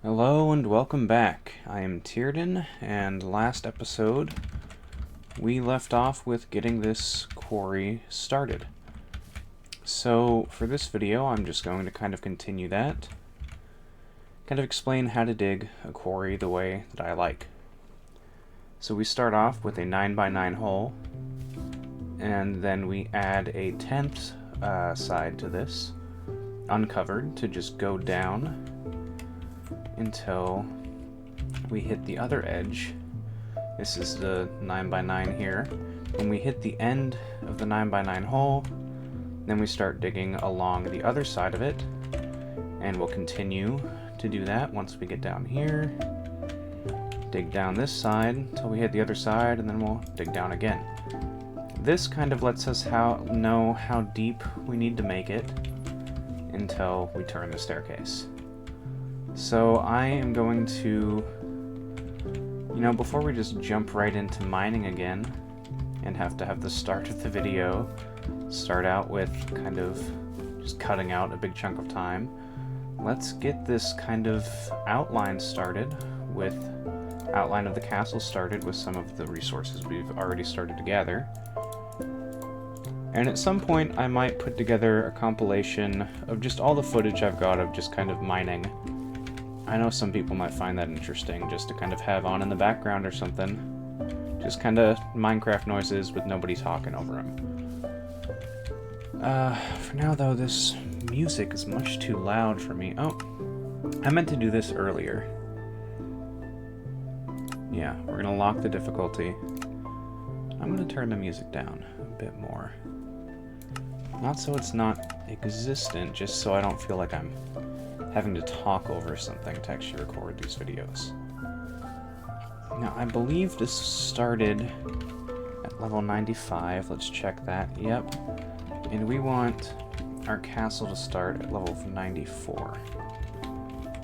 Hello and welcome back. I am Tierden, and last episode we left off with getting this quarry started. So for this video I'm just going to kind of continue that, kind of explain how to dig a quarry the way that I like. So we start off with a 9x9 hole, and then we add a 10th side to this, uncovered, to just go down until we hit the other edge. This is the 9x9 here. When we hit the end of the 9x9 hole, then we start digging along the other side of it, and we'll continue to do that once we get down here. Dig down this side until we hit the other side, and then we'll dig down again. This kind of lets us know how deep we need to make it until we turn the staircase. So I am going to, before we just jump right into mining again and have to have the start of the video start out with kind of just cutting out a big chunk of time, let's get this kind of outline started with outline of the castle started with some of the resources we've already started to gather. And at some point I might put together a compilation of just all the footage I've got of just kind of mining. I know some people might find that interesting, just to kind of have on in the background or something. Just kind of Minecraft noises with nobody talking over them. For now though, this music is much too loud for me. Oh, I meant to do this earlier. Yeah, we're gonna lock the difficulty. I'm gonna turn the music down a bit more. Not so it's not existent, just so I don't feel like I'm having to talk over something to actually record these videos. Now, I believe this started at level 95. Let's check that. Yep. And we want our castle to start at level 94.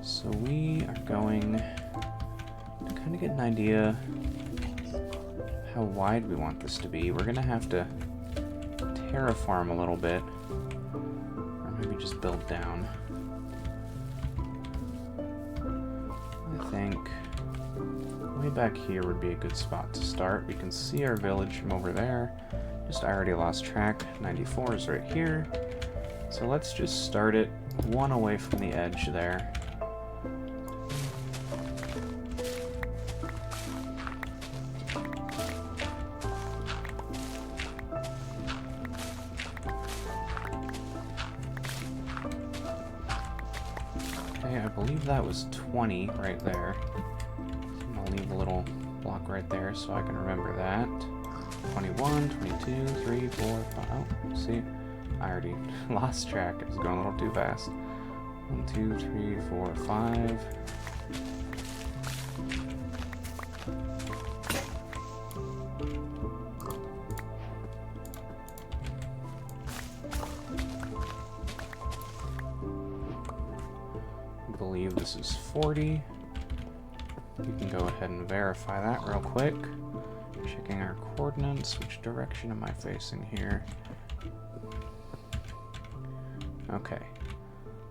So we are going to kind of get an idea how wide we want this to be. We're going to have to terraform a little bit, or maybe just build down. I think way back here would be a good spot to start. We can see our village from over there. I already lost track. 94 is right here. So let's just start it one away from the edge there. I believe that was 20 right there. So I'll leave a little block right there so I can remember that. 21, 22, 3, 4, 5. Oh, see? I already lost track. It was going a little too fast. 1, 2, 3, 4, 5. I believe this is 40. We can go ahead and verify that real quick. Checking our coordinates. Which direction am I facing here? Okay.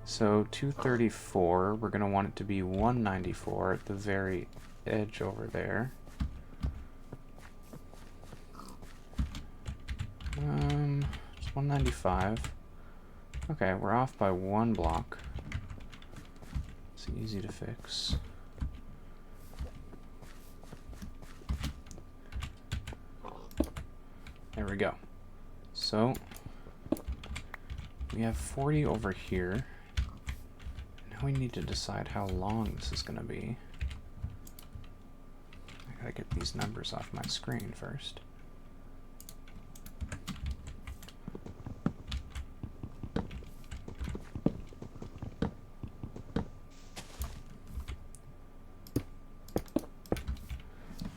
So 234, we're going to want it to be 194 at the very edge over there. It's 195. Okay, we're off by one block. It's easy to fix. There we go. So we have 40 over here. Now we need to decide how long this is going to be. I gotta get these numbers off my screen first.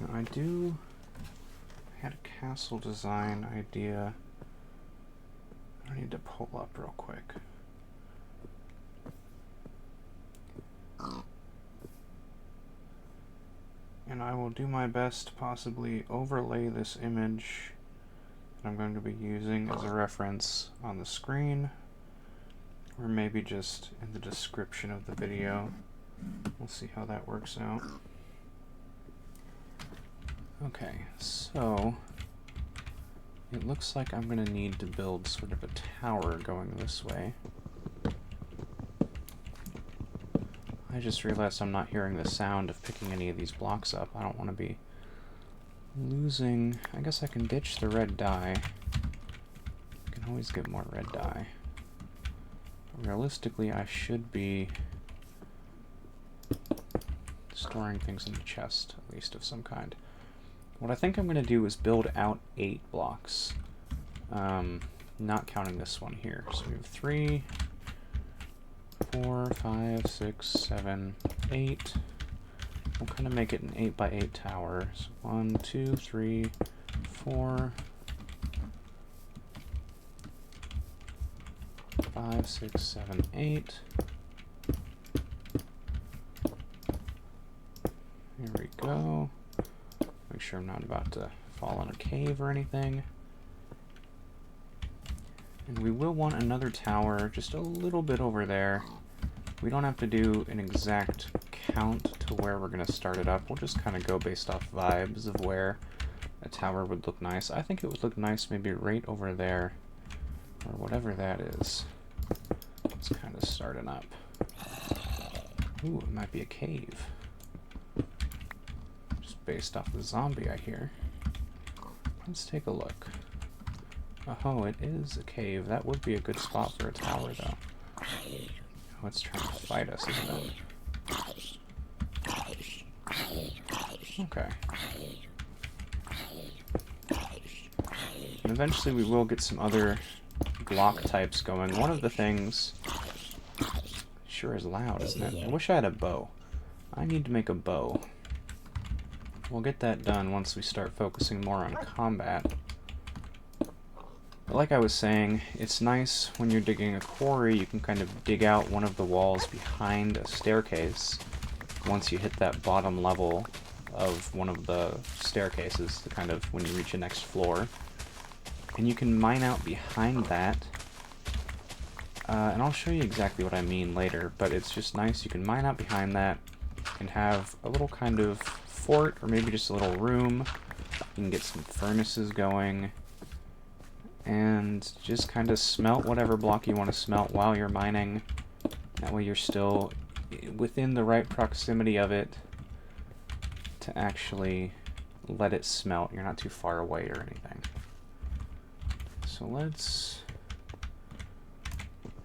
Now I had a castle design idea I need to pull up real quick. And I will do my best to possibly overlay this image that I'm going to be using as a reference on the screen, or maybe just in the description of the video. We'll see how that works out. Okay, so it looks like I'm going to need to build sort of a tower going this way. I just realized I'm not hearing the sound of picking any of these blocks up. I don't want to be losing... I guess I can ditch the red dye. I can always get more red dye. But realistically, I should be storing things in the chest, at least of some kind. What I think I'm going to do is build out 8 blocks. Not counting this one here. So we have 3, 4, 5, 6, 7, 8. We'll kind of make it an 8 by 8 tower. So 1, 2, 3, 4, 5, 6, 7, 8. Here we go. Make sure I'm not about to fall in a cave or anything. And we will want another tower just a little bit over there. We don't have to do an exact count to where we're going to start it up. We'll just kind of go based off vibes of where a tower would look nice. I think it would look nice maybe right over there, or whatever that is. It's kind of starting up. Ooh, it might be a cave. Just based off the zombie I hear. Let's take a look. Oh, it is a cave. That would be a good spot for a tower, though. Oh, it's trying to fight us, isn't it? Okay. And eventually we will get some other block types going. One of the things... Sure is loud, isn't it? I wish I had a bow. I need to make a bow. We'll get that done once we start focusing more on combat. But like I was saying, it's nice when you're digging a quarry, you can kind of dig out one of the walls behind a staircase once you hit that bottom level of one of the staircases, the kind of when you reach the next floor. And you can mine out behind that. And I'll show you exactly what I mean later, but it's just nice. You can mine out behind that and have a little kind of fort, or maybe just a little room. You can get some furnaces going. And just kind of smelt whatever block you want to smelt while you're mining. That way you're still within the right proximity of it to actually let it smelt. You're not too far away or anything. So let's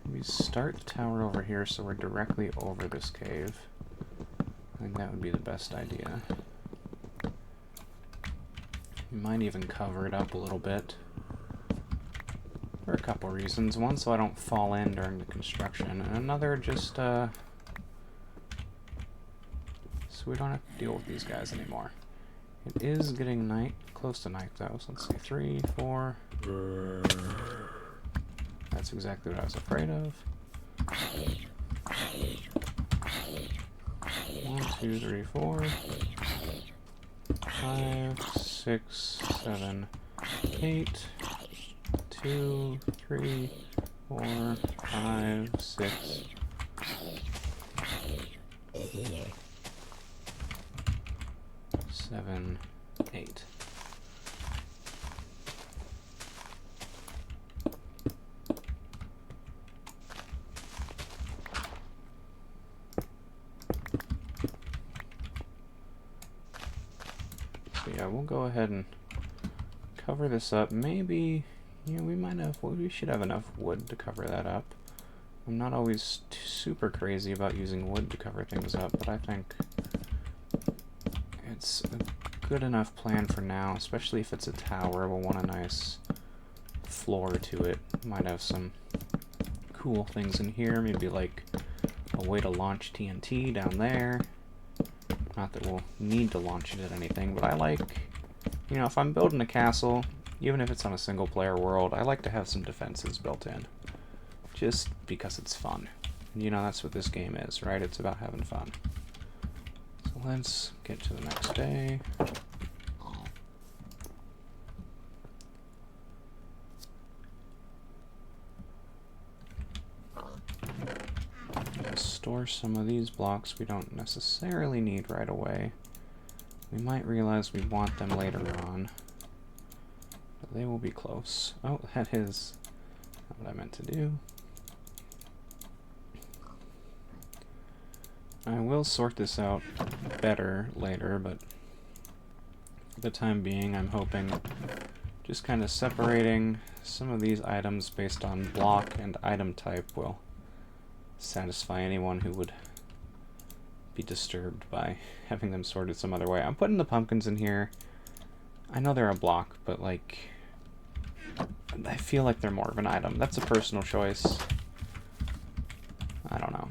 maybe start the tower over here so we're directly over this cave. I think that would be the best idea. You might even cover it up a little bit. For a couple reasons. One, so I don't fall in during the construction, and another, just so we don't have to deal with these guys anymore. It is getting night, close to night though, so let's see, 3, 4. That's exactly what I was afraid of. 1, 2, 3, 4. 5, 6, 7, 8. 2, 3, 4, 5, 6. 7, 8. So yeah, we'll go ahead and cover this up. Maybe, yeah, we should have enough wood to cover that up. I'm not always super crazy about using wood to cover things up, but I think it's a good enough plan for now, especially if it's a tower. We'll want a nice floor to it. Might have some cool things in here, maybe like a way to launch TNT down there. Not that we'll need to launch it at anything, but I like, you know, if I'm building a castle, even if it's on a single player world, I like to have some defenses built in. Just because it's fun. You know, that's what this game is, right? It's about having fun. So let's get to the next day. store some of these blocks we don't necessarily need right away. We might realize we want them later on, but they will be close. Oh, that is not what I meant to do. I will sort this out better later, but for the time being, I'm hoping just kind of separating some of these items based on block and item type will satisfy anyone who would be disturbed by having them sorted some other way. I'm putting the pumpkins in here. I know they're a block, but like, I feel like they're more of an item. That's a personal choice. I don't know.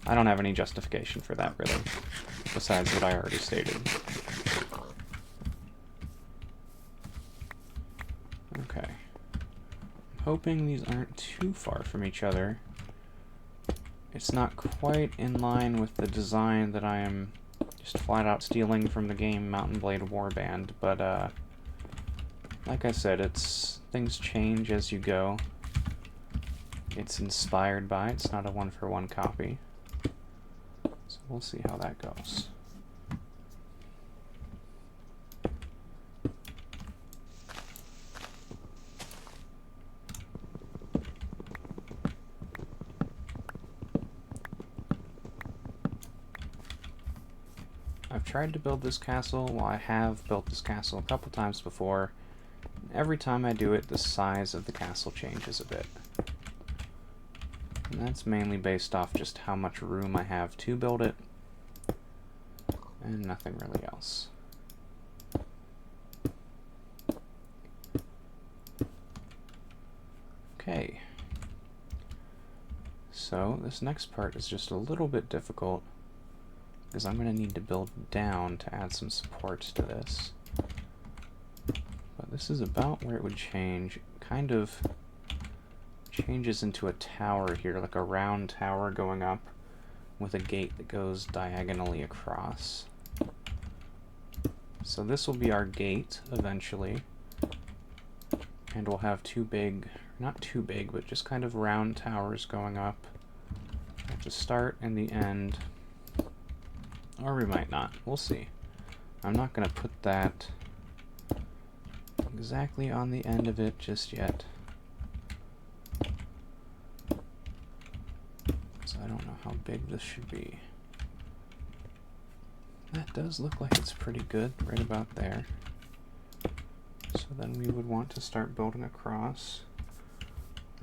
I don't have any justification for that, really, besides what I already stated. Okay. I'm hoping these aren't too far from each other. It's not quite in line with the design that I am just flat out stealing from the game Mount and Blade Warband, but like I said, things change as you go. It's inspired by, it's not a one-for-one copy. So we'll see how that goes. I've tried to build this castle. Well, I have built this castle a couple times before. Every time I do it, the size of the castle changes a bit. And that's mainly based off just how much room I have to build it, and nothing really else. Okay. So this next part is just a little bit difficult, because I'm going to need to build down to add some support to this. But this is about where it would change. It kind of changes into a tower here, like a round tower going up with a gate that goes diagonally across. So this will be our gate eventually. And we'll have two big, not too big, but just kind of round towers going up at the start and the end. Or we might not. We'll see. I'm not going to put that exactly on the end of it just yet. So I don't know how big this should be. That does look like it's pretty good, right about there. So then we would want to start building across.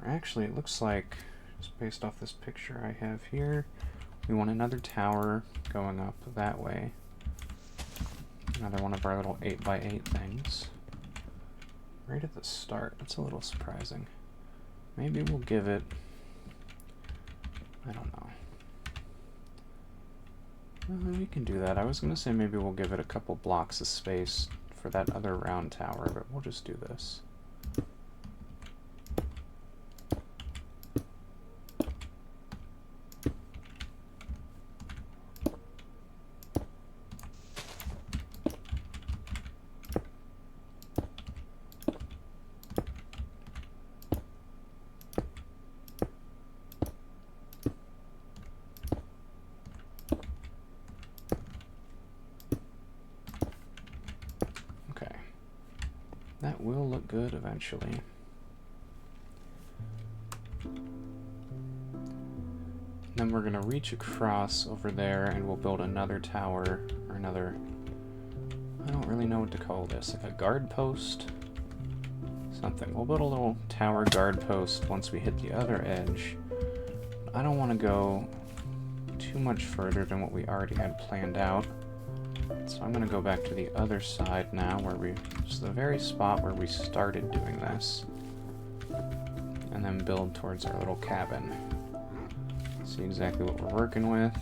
Or actually, it looks like, just based off this picture I have here, we want another tower going up that way. Another one of our little 8x8 things. Right at the start. That's a little surprising. Maybe we'll give it, I don't know. We can do that. I was going to say maybe we'll give it a couple blocks of space for that other round tower, but we'll just do this. That will look good eventually. Then we're going to reach across over there and we'll build another tower, or another, I don't really know what to call this, like a guard post? Something. We'll build a little tower guard post once we hit the other edge. I don't want to go too much further than what we already had planned out. So I'm going to go back to the other side now, where just the very spot where we started doing this, and then build towards our little cabin. See exactly what we're working with.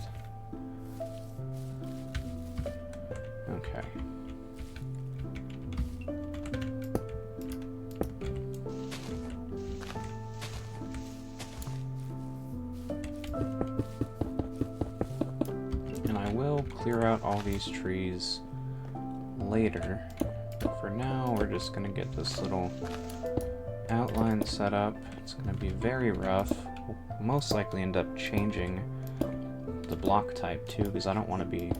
Okay. And I will clear out all these trees later. For now, we're just going to get this little outline set up. It's going to be very rough. We'll most likely end up changing the block type too, because I don't want to be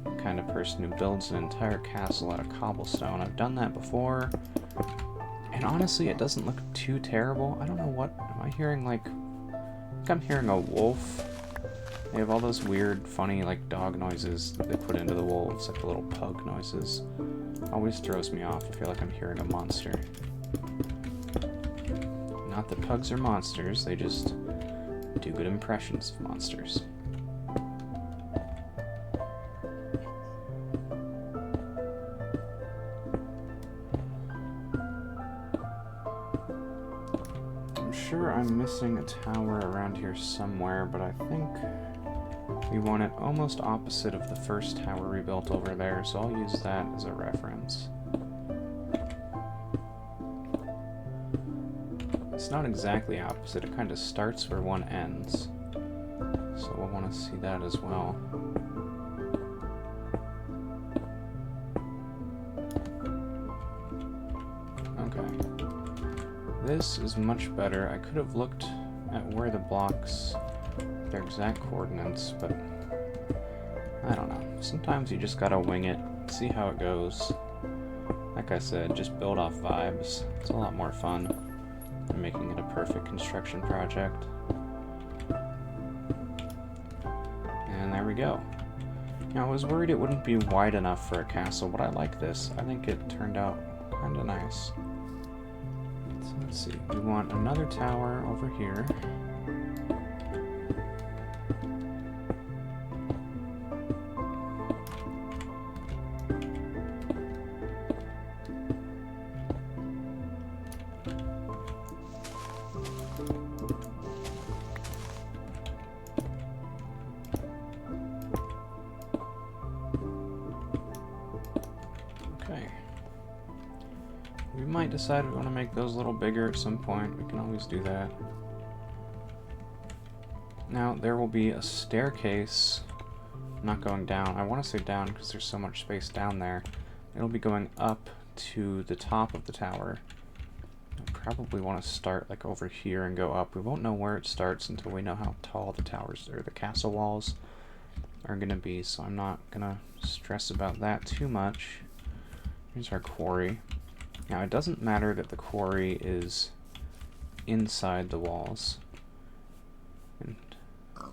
the kind of person who builds an entire castle out of cobblestone. I've done that before, and honestly, it doesn't look too terrible. I don't know what, am I hearing like, I think I'm hearing a wolf. They have all those weird, funny, like, dog noises that they put into the wolves, like the little pug noises. Always throws me off. I feel like I'm hearing a monster. Not that pugs are monsters, they just do good impressions of monsters. I'm sure I'm missing a tower around here somewhere, but I think we want it almost opposite of the first tower we built over there, so I'll use that as a reference. It's not exactly opposite, it kind of starts where one ends. So we'll want to see that as well. Okay. This is much better. I could have looked at where the blocks, their exact coordinates, but I don't know. Sometimes you just gotta wing it, see how it goes. Like I said, just build off vibes. It's a lot more fun than making it a perfect construction project. And there we go. Now, I was worried it wouldn't be wide enough for a castle, but I like this. I think it turned out kind of nice. So let's see. We want another tower over here. We might decide we want to make those a little bigger at some point. We can always do that. Now, there will be a staircase, not going down. I want to say down because there's so much space down there. It'll be going up to the top of the tower. I probably want to start like over here and go up. We won't know where it starts until we know how tall the towers or the castle walls are going to be, so I'm not going to stress about that too much. Here's our quarry. Now, it doesn't matter that the quarry is inside the walls,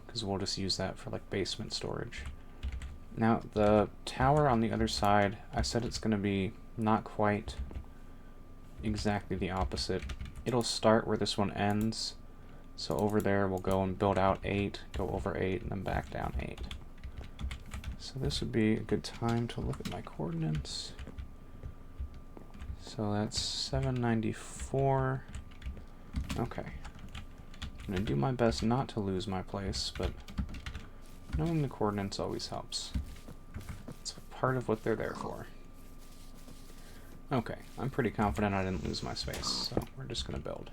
because we'll just use that for like basement storage. Now, the tower on the other side, I said it's going to be not quite exactly the opposite. It'll start where this one ends, so over there we'll go and build out 8, go over 8, and then back down 8. So this would be a good time to look at my coordinates. So that's 794. Okay. I'm going to do my best not to lose my place, but knowing the coordinates always helps. It's part of what they're there for. Okay, I'm pretty confident I didn't lose my space, so we're just going to build.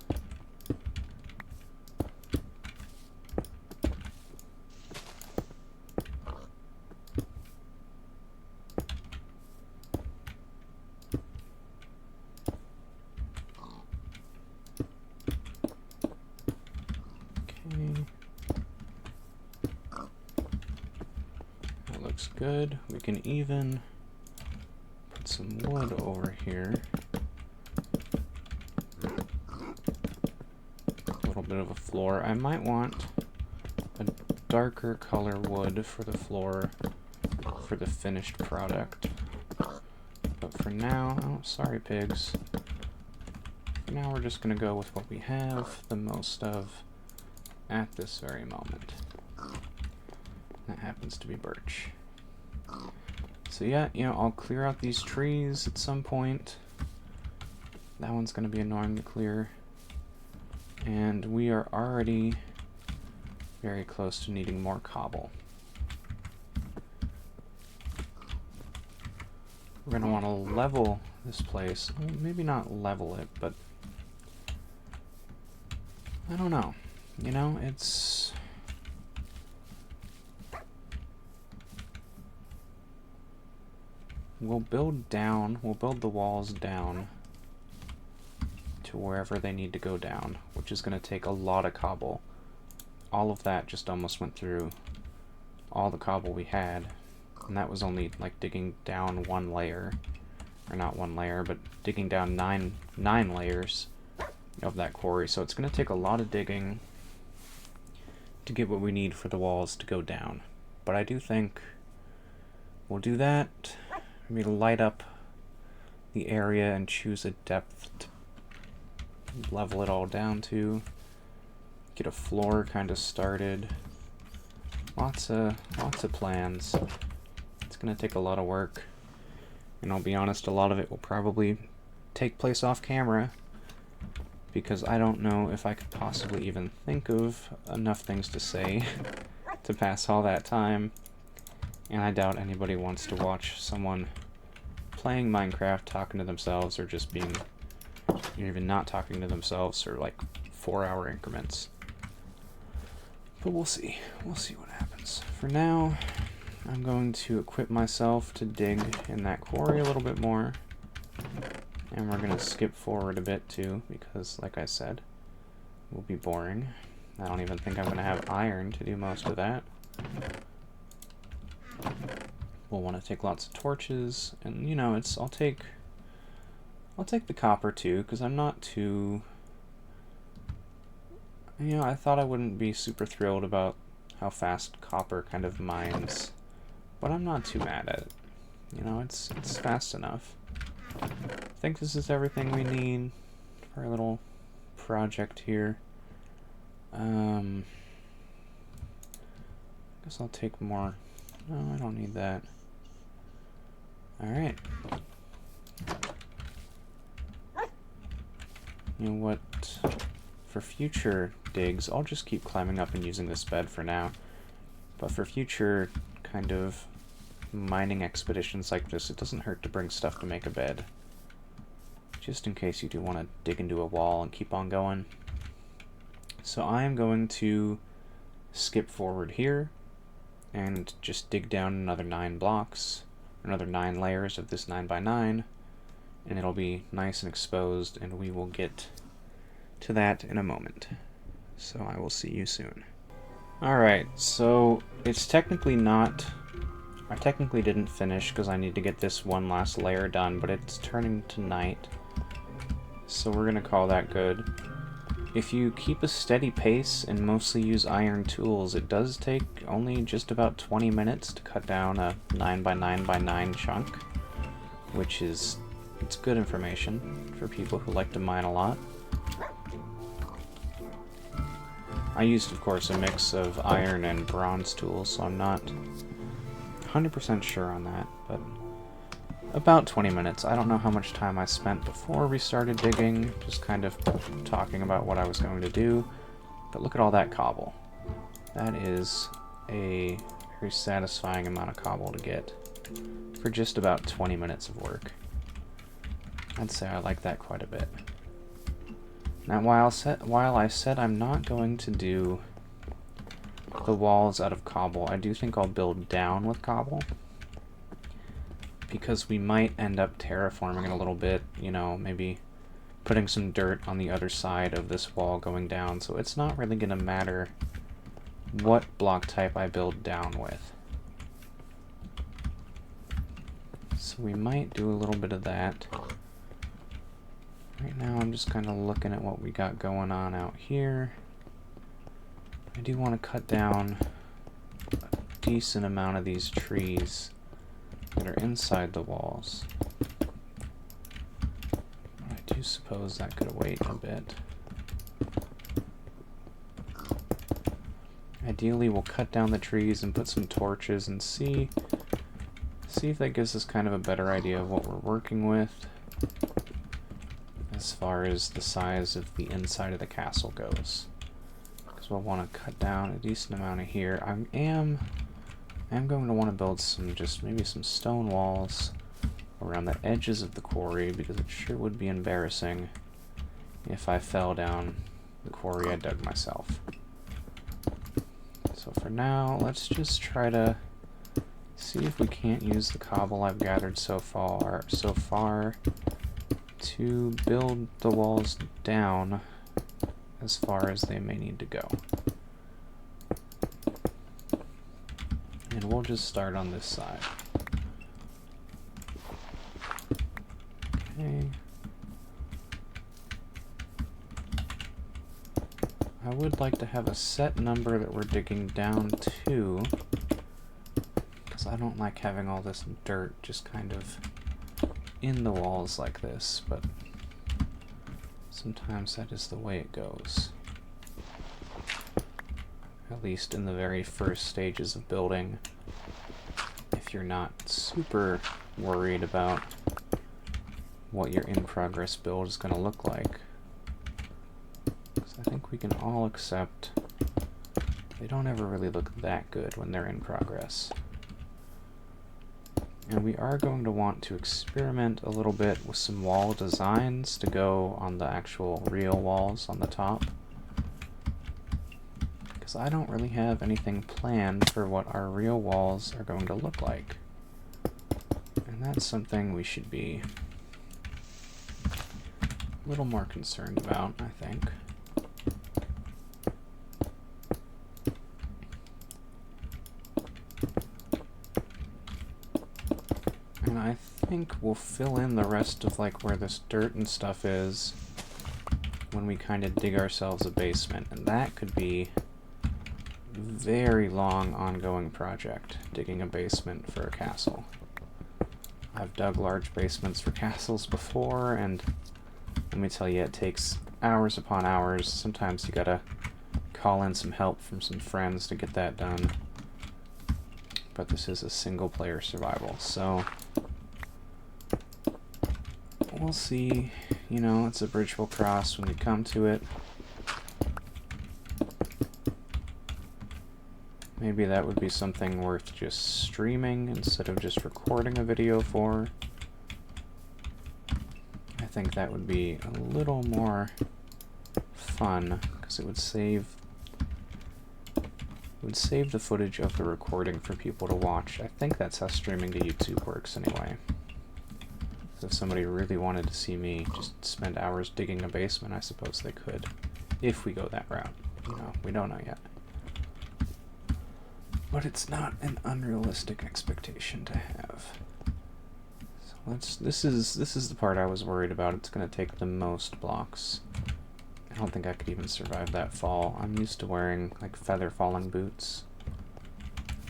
Good. We can even put some wood over here. A little bit of a floor. I might want a darker color wood for the floor for the finished product. But for now, oh, sorry pigs. For now we're just going to go with what we have the most of at this very moment. That happens to be birch. So yeah, I'll clear out these trees at some point. That one's going to be annoying to clear. And we are already very close to needing more cobble. We're going to want to level this place. Well, maybe not level it, but I don't know. It's... We'll build down, we'll build the walls down to wherever they need to go down, which is going to take a lot of cobble. All of that just almost went through all the cobble we had, and that was only like digging down one layer, or not one layer, but digging down nine layers of that quarry. So it's going to take a lot of digging to get what we need for the walls to go down. But I do think we'll do that. Maybe light up the area and choose a depth to level it all down to. Get a floor kind of started. Lots of plans. It's gonna take a lot of work, and I'll be honest, a lot of it will probably take place off camera, because I don't know if I could possibly even think of enough things to say to pass all that time, and I doubt anybody wants to watch someone playing Minecraft talking to themselves, or just being, even not talking to themselves, or like 4-hour increments. But we'll see. We'll see what happens. For now, I'm going to equip myself to dig in that quarry a little bit more. And we're going to skip forward a bit too, because like I said, it will be boring. I don't even think I'm going to have iron to do most of that. We'll want to take lots of torches, and you know, I'll take the copper too, because I'm not too... You know, I thought I wouldn't be super thrilled about how fast copper kind of mines, but I'm not too mad at it. You know, it's fast enough. I think this is everything we need for our little project here. I guess I'll take more. No, I don't need that. Alright. You know what? For future digs, I'll just keep climbing up and using this bed for now. But for future kind of mining expeditions like this, it doesn't hurt to bring stuff to make a bed. Just in case you do want to dig into a wall and keep on going. So I am going to skip forward here and just dig down another 9 blocks, another 9 layers of this 9x9, and it'll be nice and exposed, and we will get to that in a moment. So I will see you soon. Alright, so it's technically not... I technically didn't finish because I need to get this one last layer done, but it's turning to night. So we're gonna call that good. If you keep a steady pace and mostly use iron tools, it does take only just about 20 minutes to cut down a 9x9x9 chunk, which is... it's good information for people who like to mine a lot. I used, of course, a mix of iron and bronze tools, so I'm not 100% sure on that, but about 20 minutes. I don't know how much time I spent before we started digging, just kind of talking about what I was going to do, but look at all that cobble. That is a very satisfying amount of cobble to get for just about 20 minutes of work. I'd say I like that quite a bit. Now, while I said I'm not going to do the walls out of cobble, I do think I'll build down with cobble, because we might end up terraforming it a little bit, you know, maybe putting some dirt on the other side of this wall going down, so it's not really going to matter what block type I build down with. So we might do a little bit of that. Right now I'm just kind of looking at what we got going on out here. I do want to cut down a decent amount of these trees that are inside the walls. I do suppose that could wait a bit. Ideally we'll cut down the trees and put some torches and see if that gives us kind of a better idea of what we're working with as far as the size of the inside of the castle goes. Because we'll want to cut down a decent amount of here. I am going to want to build some, just maybe some stone walls around the edges of the quarry, because it sure would be embarrassing if I fell down the quarry I dug myself. So for now, let's just try to see if we can't use the cobble I've gathered so far to build the walls down as far as they may need to go. And we'll just start on this side. Okay. I would like to have a set number that we're digging down to, because I don't like having all this dirt just kind of in the walls like this, but sometimes that is the way it goes. At least in the very first stages of building, if you're not super worried about what your in-progress build is going to look like. Because I think we can all accept they don't ever really look that good when they're in progress. And we are going to want to experiment a little bit with some wall designs to go on the actual real walls on the top. Because I don't really have anything planned for what our real walls are going to look like. And that's something we should be a little more concerned about, I think. And I think we'll fill in the rest of like where this dirt and stuff is when we kind of dig ourselves a basement. And that could be a very long ongoing project, digging a basement for a castle. I've dug large basements for castles before, and let me tell you, it takes hours upon hours. Sometimes you gotta call in some help from some friends to get that done. But this is a single-player survival, so we'll see. You know, it's a bridge we'll cross when we come to it. Maybe that would be something worth just streaming instead of just recording a video for. I think that would be a little more fun, because it would save the footage of the recording for people to watch. I think that's how streaming to YouTube works anyway. So if somebody really wanted to see me just spend hours digging a basement, I suppose they could. If we go that route. You know, we don't know yet. But it's not an unrealistic expectation to have. So this is the part I was worried about. It's going to take the most blocks. I don't think I could even survive that fall. I'm used to wearing like feather falling boots.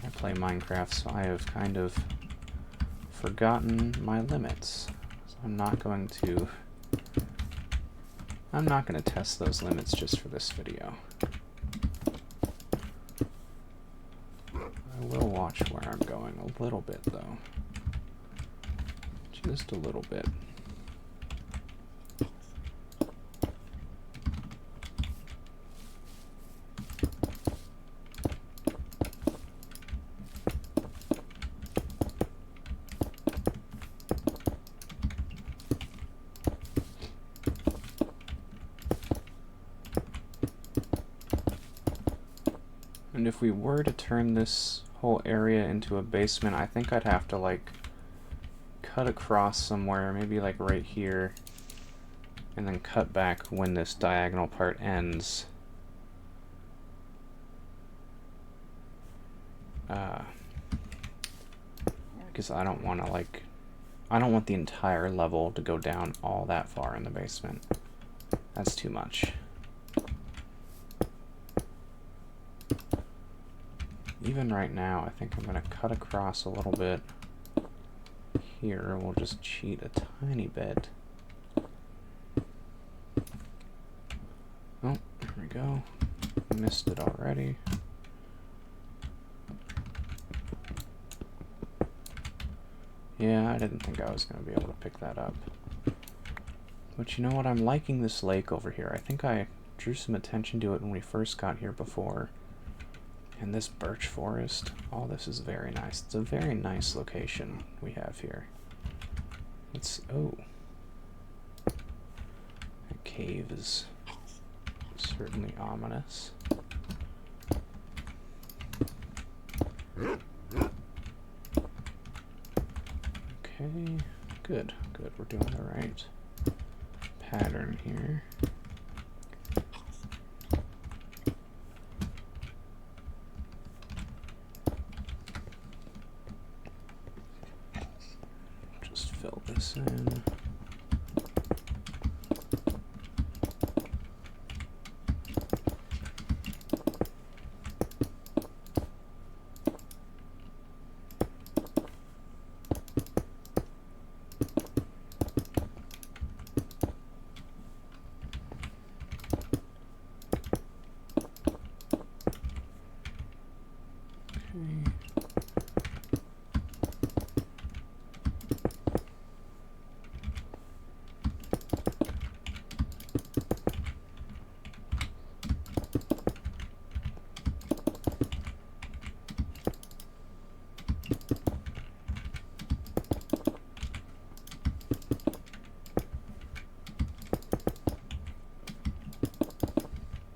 I play Minecraft, so I have kind of forgotten my limits. So I'm not going to test those limits just for this video. I will watch where I'm going a little bit, though. Just a little bit. And if we were to turn this whole area into a basement, I think I'd have to like cut across somewhere, maybe like right here, and then cut back when this diagonal part ends. Because I don't want the entire level to go down all that far in the basement. That's too much. Even right now, I think I'm going to cut across a little bit here. We'll just cheat a tiny bit. Oh, there we go. Missed it already. Yeah, I didn't think I was going to be able to pick that up. But you know what? I'm liking this lake over here. I think I drew some attention to it when we first got here before. And this birch forest, all this is very nice. It's a very nice location we have here. It's, oh. That cave is certainly ominous. Okay, good, good. We're doing the right pattern here. fill this in.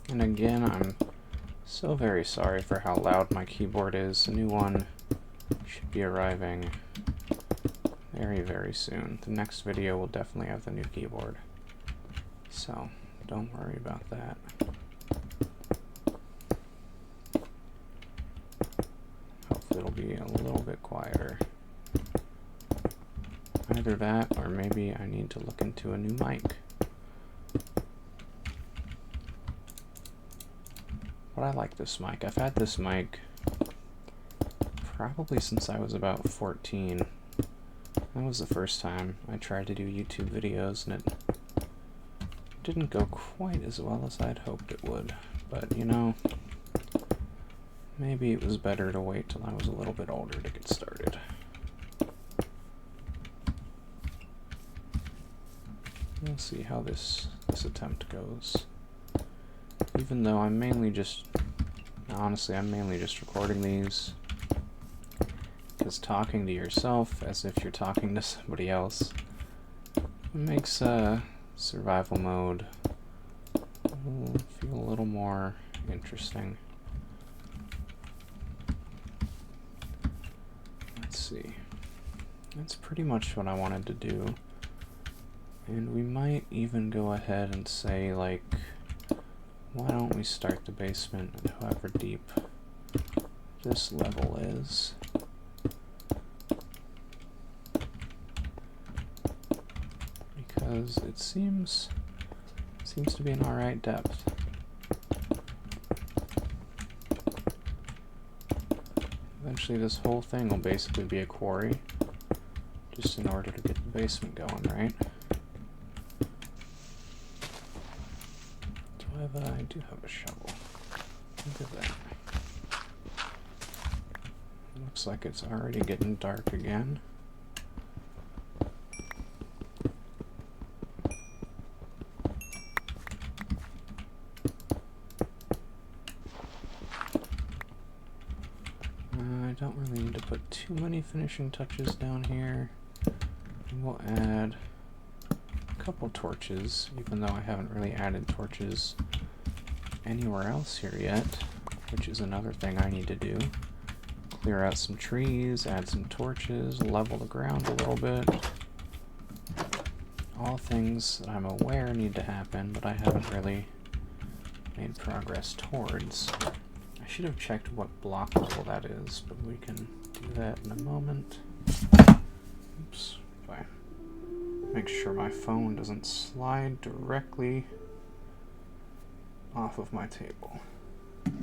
And again, I'm so very sorry for how loud my keyboard is. A new one should be arriving very, very soon. The next video will definitely have the new keyboard, so don't worry about that. Hopefully it'll be a little bit quieter. Either that, or maybe I need to look into a new mic. But I like this mic. I've had this mic probably since I was about 14. That was the first time I tried to do YouTube videos, and it didn't go quite as well as I'd hoped it would. But, you know, maybe it was better to wait till I was a little bit older to get started. We'll see how this attempt goes. Even though I'm mainly just, honestly, I'm mainly just recording these, because talking to yourself as if you're talking to somebody else makes survival mode feel a little more interesting. Let's see. That's pretty much what I wanted to do. And we might even go ahead and say, like, why don't we start the basement at however deep this level is. Because it seems to be an alright depth. Eventually this whole thing will basically be a quarry, just in order to get the basement going, right? I do have a shovel. Look at that. Looks like it's already getting dark again. I don't really need to put too many finishing touches down here. We'll add a couple torches, even though I haven't really added torches anywhere else here yet, which is another thing I need to do. Clear out some trees, add some torches, level the ground a little bit. All things that I'm aware need to happen, but I haven't really made progress towards. I should have checked what block level that is, but we can do that in a moment. Oops, if I make sure my phone doesn't slide directly off of my table. Alright.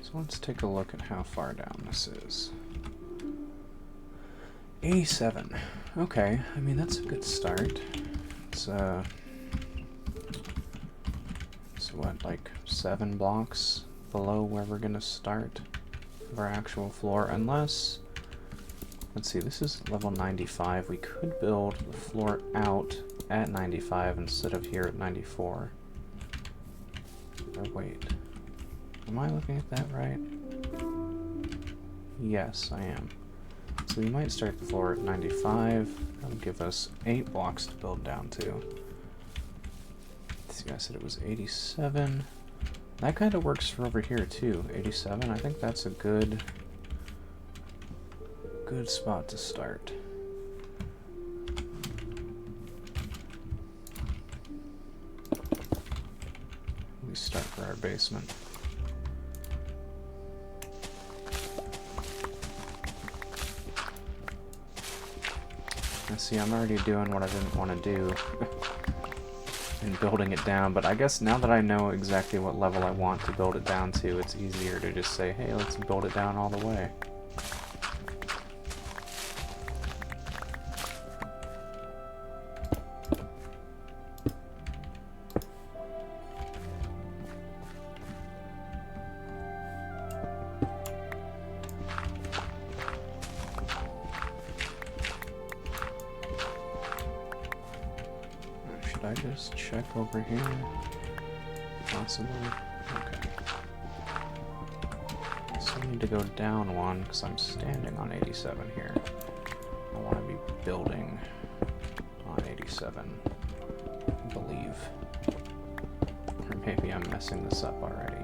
So let's take a look at how far down this is. 87. Okay, I mean that's a good start. It's what, like 7 blocks below where we're gonna start our actual floor, unless, let's see, this is level 95. We could build the floor out at 95 instead of here at 94. Or wait, am I looking at that right? Yes, I am. So we might start the floor at 95. That'll give us 8 blocks to build down to. Let's see, I said it was 87. That kind of works for over here too, 87. I think that's a good spot to start. basement. I see, I'm already doing what I didn't want to do and building it down, but I guess now that I know exactly what level I want to build it down to, it's easier to just say, hey, let's build it down all the way. Should I just check over here? Possibly? Okay. So I need to go down one because I'm standing on 87 here. I want to be building on 87, I believe. Or maybe I'm messing this up already.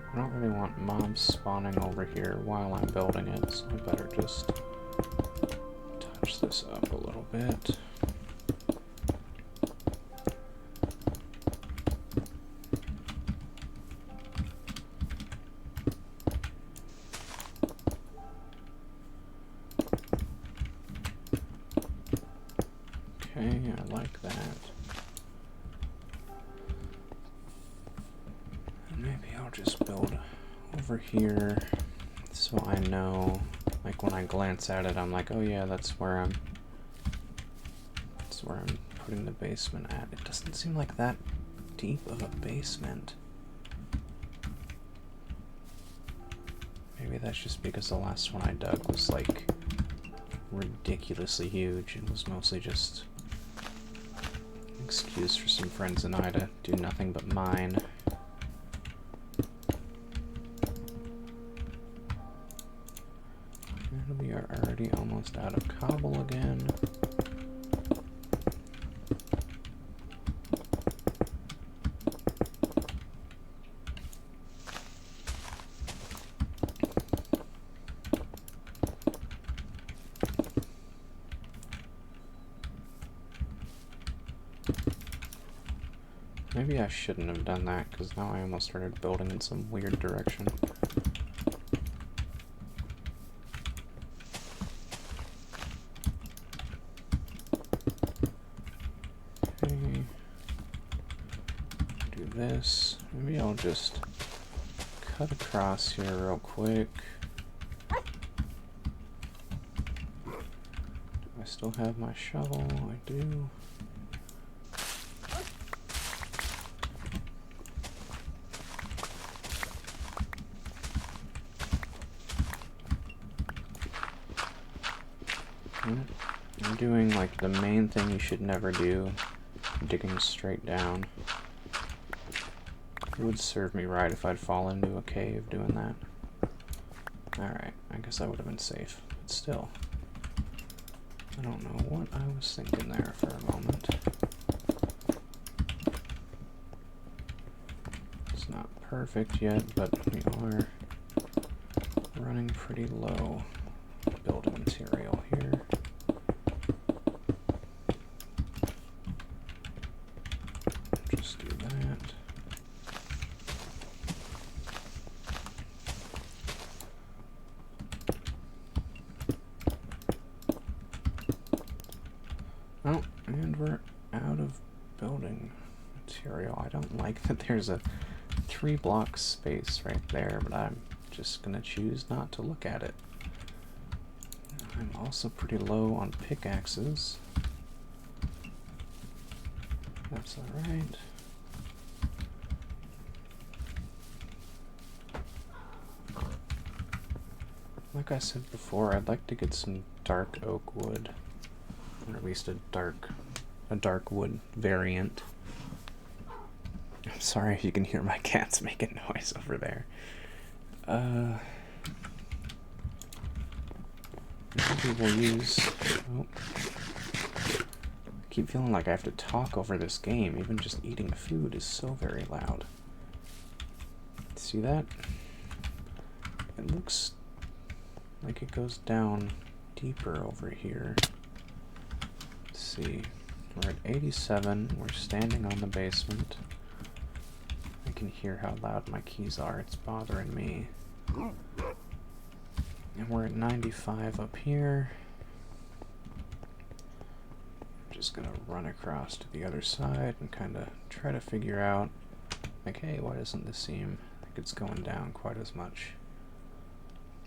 I don't really want mobs spawning over here while I'm building it, so I better just touch this up a little bit. Okay, I like that. Maybe I'll just build over here so I know, like when I glance at it, I'm like, oh yeah, that's where I'm putting the basement at. It doesn't seem like that deep of a basement. Maybe that's just because the last one I dug was like ridiculously huge and was mostly just an excuse for some friends and I to do nothing but mine. And we are already almost out of cobble again. Maybe I shouldn't have done that, because now I almost started building in some weird direction. Okay. Do this. Maybe I'll just cut across here real quick. Do I still have my shovel? I do. I'm doing like the main thing you should never do, digging straight down. It would serve me right if I'd fall into a cave doing that. Alright, I guess I would have been safe, but still. I don't know what I was thinking there for a moment. It's not perfect yet, but we are running pretty low building material here. Just do that. Oh, and we're out of building material. I don't like that there's a 3-block space right there, but I'm just gonna choose not to look at it. I'm also pretty low on pickaxes. That's alright. like I said before, I'd like to get some dark oak wood, or at least a dark wood variant. I'm sorry if you can hear my cats making noise over there. Maybe we'll use... Oh. I keep feeling like I have to talk over this game. Even just eating food is so very loud. See that? It looks like it goes down deeper over here. Let's see. We're at 87. We're standing on the basement. I can hear how loud my keys are. It's bothering me. And we're at 95 up here. I'm just gonna run across to the other side and kind of try to figure out, like, hey, why doesn't this seem like it's going down quite as much?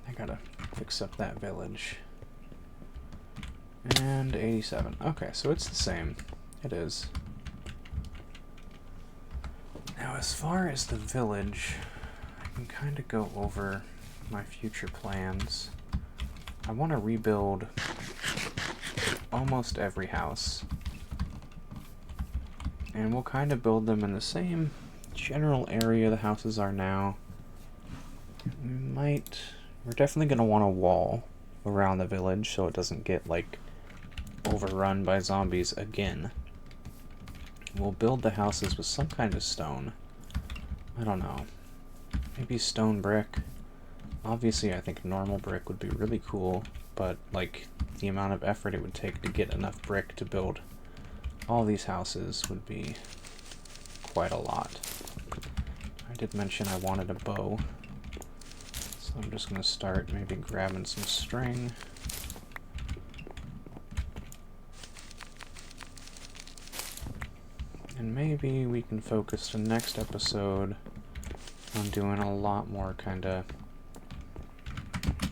I gotta fix up that village. And 87. Okay, so it's the same. It is. Now, as far as the village, I can kind of go over my future plans. I want to rebuild almost every house. And we'll kind of build them in the same general area the houses are now. We're definitely going to want a wall around the village so it doesn't get, like, overrun by zombies again. We'll build the houses with some kind of stone. I don't know. Maybe stone brick. Obviously, I think normal brick would be really cool, but, like, the amount of effort it would take to get enough brick to build all these houses would be quite a lot. I did mention I wanted a bow, so I'm just going to start maybe grabbing some string. And maybe we can focus the next episode on doing a lot more kind of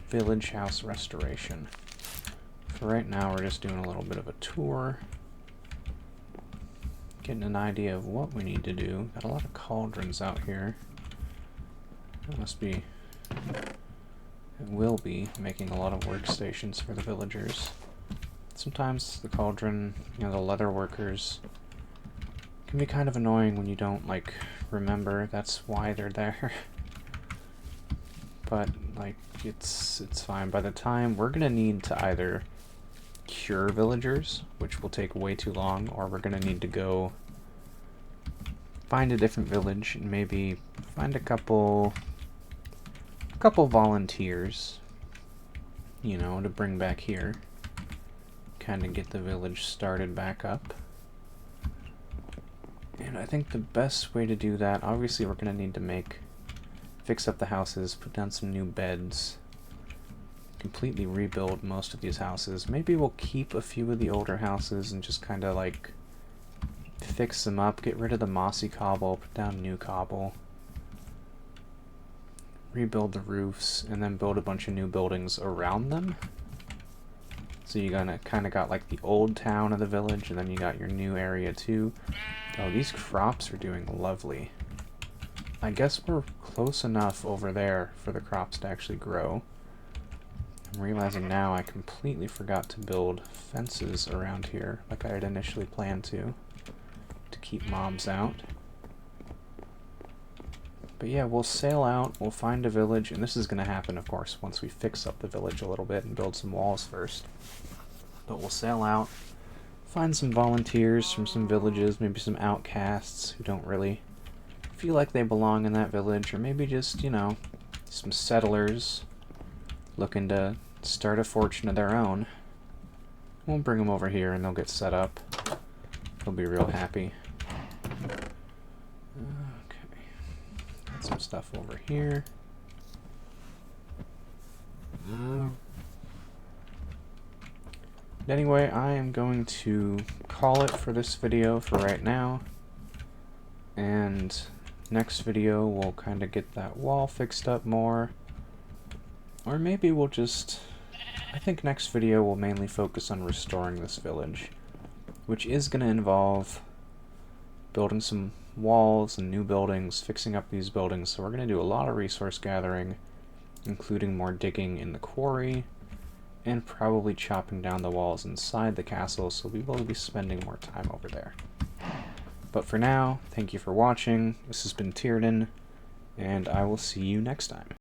village house restoration. For right now, we're just doing a little bit of a tour, getting an idea of what we need to do. Got a lot of cauldrons out here. That must be, it will be making a lot of workstations for the villagers. Sometimes the cauldron, you know, the leather workers, can be kind of annoying when you don't, like, remember that's why they're there. But, like, it's fine. By the time, we're gonna need to either cure villagers, which will take way too long, or we're gonna need to go find a different village and maybe find a couple volunteers, you know, to bring back here. Kind of get the village started back up. And I think the best way to do that, obviously we're going to need to fix up the houses, put down some new beds, completely rebuild most of these houses. Maybe we'll keep a few of the older houses and just kind of like fix them up, get rid of the mossy cobble, put down new cobble, rebuild the roofs, and then build a bunch of new buildings around them. So you kind of got like the old town of the village, and then you got your new area too. Oh, these crops are doing lovely. I guess we're close enough over there for the crops to actually grow. I'm realizing now I completely forgot to build fences around here like I had initially planned to keep mobs out. But yeah, we'll sail out, we'll find a village, and this is going to happen, of course, once we fix up the village a little bit and build some walls first. But we'll sail out, find some volunteers from some villages, maybe some outcasts who don't really feel like they belong in that village, or maybe just, you know, some settlers looking to start a fortune of their own. We'll bring them over here and they'll get set up. They'll be real happy. Okay. Got some stuff over here. Anyway, I am going to call it for this video for right now. And next video, we'll kind of get that wall fixed up more. Or maybe we'll just... I think next video will mainly focus on restoring this village, which is going to involve building some walls and new buildings, fixing up these buildings. So we're going to do a lot of resource gathering including more digging in the quarry, and probably chopping down the walls inside the castle, so we will be spending more time over there. But for now, thank you for watching. This has been Tiernan, and I will see you next time.